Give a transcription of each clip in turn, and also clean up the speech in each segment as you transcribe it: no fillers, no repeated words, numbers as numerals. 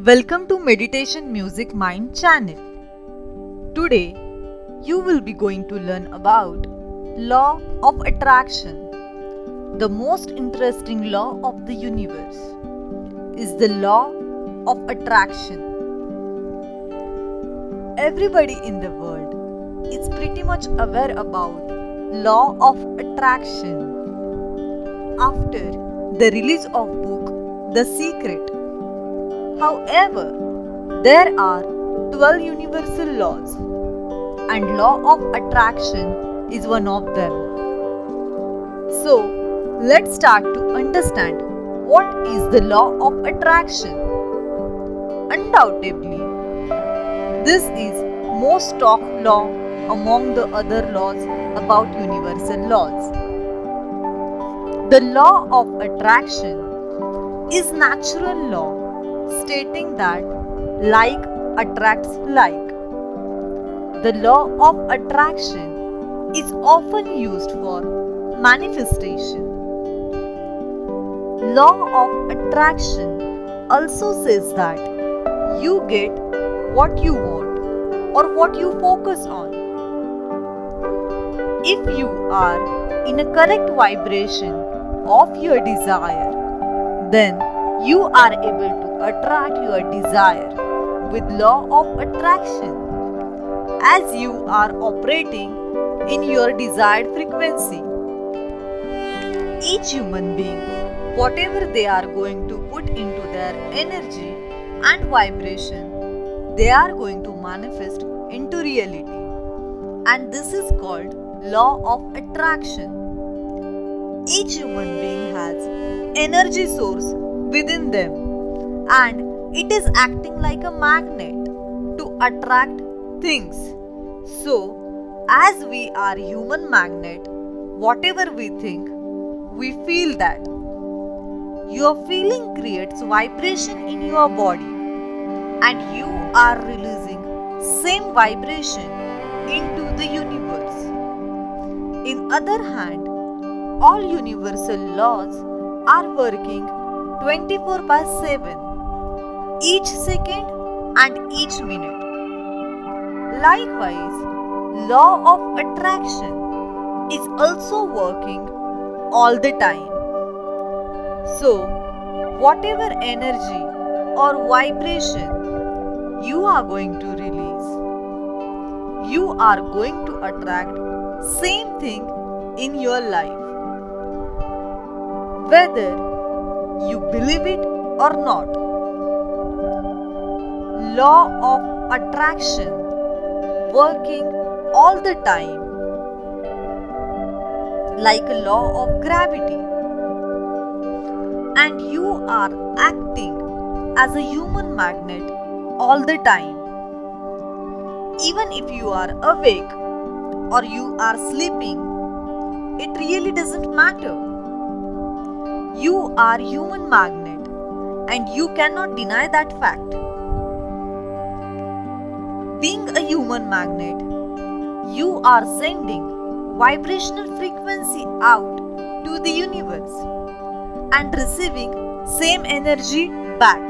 Welcome to Meditation Music Mind channel. Today you will be going to learn about Law of Attraction. The most interesting law of the universe is the law of attraction. Everybody in the world is pretty much aware about law of attraction. After the release of book The Secret, however, there are 12 universal laws, and law of attraction is one of them. So, let's start to understand what is the law of attraction. Undoubtedly, this is most talked law among the other laws about universal laws. The law of attraction is natural law stating that like attracts like. The law of attraction is often used for manifestation. Law of attraction also says that you get what you want or what you focus on. If you are in a correct vibration of your desire, then you are able to attract your desire with law of attraction, as you are operating in your desired frequency. Each human being, whatever they are going to put into their energy and vibration, they are going to manifest into reality, and this is called law of attraction. Each human being has energy source within them, and it is acting like a magnet to attract things. So, as we are human magnet, whatever we think, we feel that. Your feeling creates vibration in your body, and you are releasing same vibration into the universe. In other hand, all universal laws are working 24/7, each second and each minute. Likewise, law of attraction is also working all the time. So, whatever energy or vibration you are going to release, you are going to attract same thing in your life. Whether you believe it or not, law of attraction working all the time like a law of gravity, and you are acting as a human magnet all the time. Even if you are awake or you are sleeping, it really doesn't matter. You are human magnet, and you cannot deny that fact. Being a human magnet, you are sending vibrational frequency out to the universe and receiving same energy back.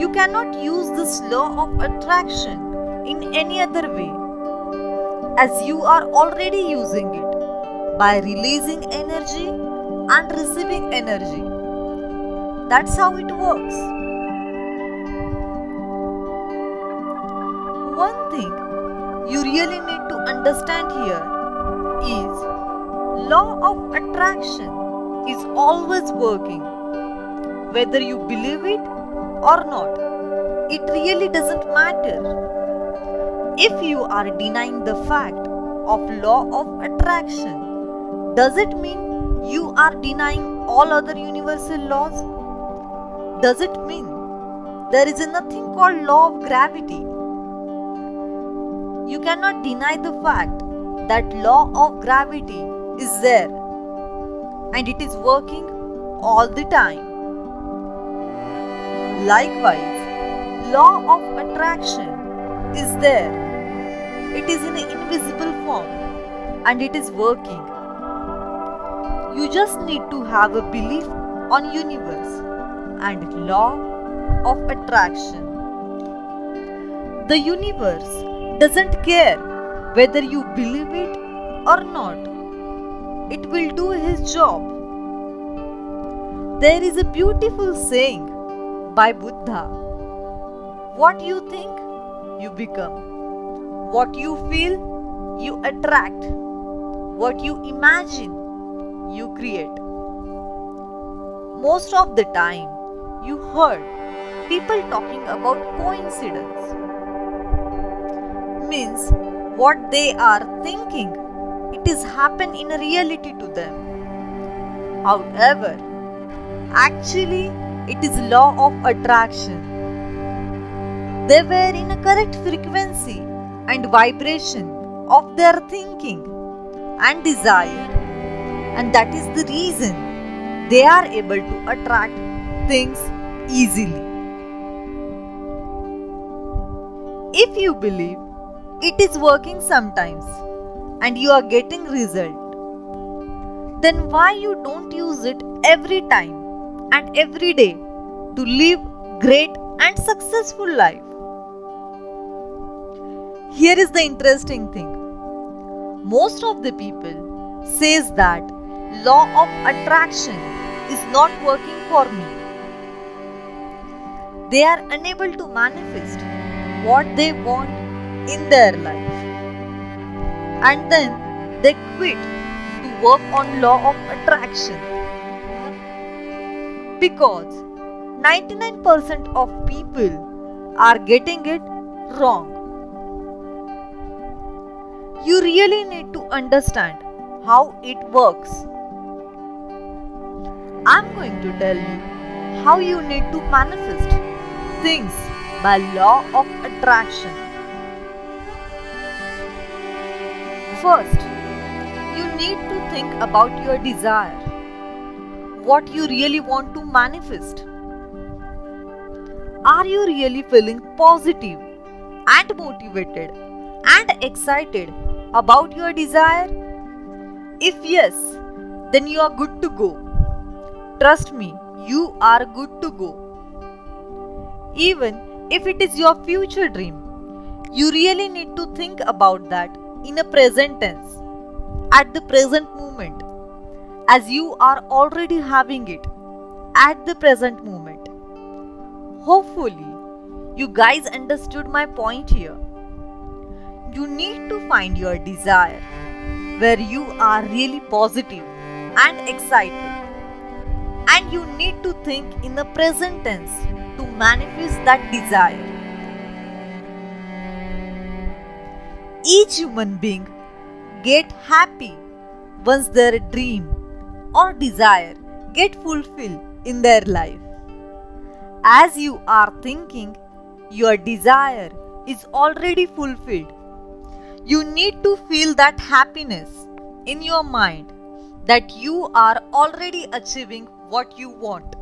You cannot use this law of attraction in any other way, as you are already using it by releasing energy and receiving energy. That's how it works. One thing you really need to understand here is law of attraction is always working. Whether you believe it or not, it really doesn't matter. If you are denying the fact of law of attraction, does it mean you are denying all other universal laws? Does it mean there is nothing called law of gravity? You cannot deny the fact that law of gravity is there, and it is working all the time. Likewise, law of attraction is there. It is in an invisible form, and it is working. You just need to have a belief on universe and law of attraction. The universe doesn't care whether you believe it or not. It will do its job. There is a beautiful saying by Buddha: what you think, you become. What you feel, you attract. What you imagine, you create. Most of the time, you heard people talking about coincidence. Means what they are thinking, it is happen in a reality to them. However, actually it is law of attraction. They were in a correct frequency and vibration of their thinking and desire, and that is the reason they are able to attract things easily. If you believe it is working sometimes and you are getting result, then why you don't use it every time and every day to live great and successful life? Here is the interesting thing. Most of the people says that law of attraction is not working for me. They are unable to manifest what they want in their life, and then they quit to work on law of attraction, because 99% of people are getting it wrong. You really need to understand how it works. I'm going to tell you how you need to manifest things by law of attraction. First, you need to think about your desire, what you really want to manifest. Are you really feeling positive and motivated and excited about your desire? If yes, then you are good to go. Trust me, you are good to go. Even if it is your future dream, you really need to think about that in a present tense, at the present moment, as you are already having it at the present moment. Hopefully, you guys understood my point here. You need to find your desire where you are really positive and excited, and you need to think in the present tense to manifest that desire. Each human being get happy once their dream or desire get fulfilled in their life. As you are thinking, your desire is already fulfilled. You need to feel that happiness in your mind that you are already achieving what you want.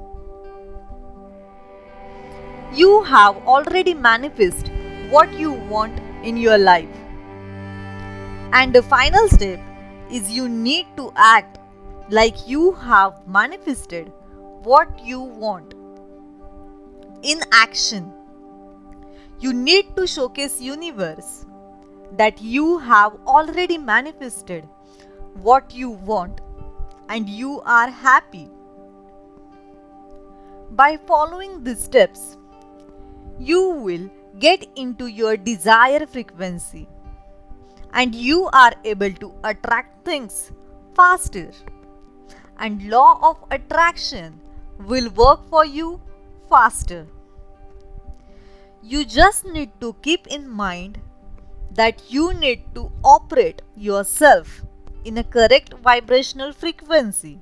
You have already manifested what you want in your life. And the final step is you need to act like you have manifested what you want. In action, you need to showcase universe that you have already manifested what you want and you are happy. By following these steps, you will get into your desired frequency and you are able to attract things faster, and law of attraction will work for you faster. You just need to keep in mind that you need to operate yourself in a correct vibrational frequency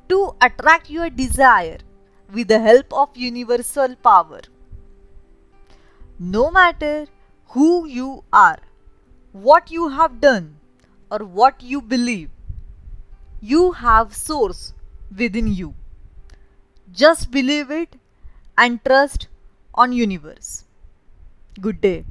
to attract your desire with the help of universal power. No matter who you are, what you have done, or what you believe, you have source within you. Just believe it and trust on universe. Good day.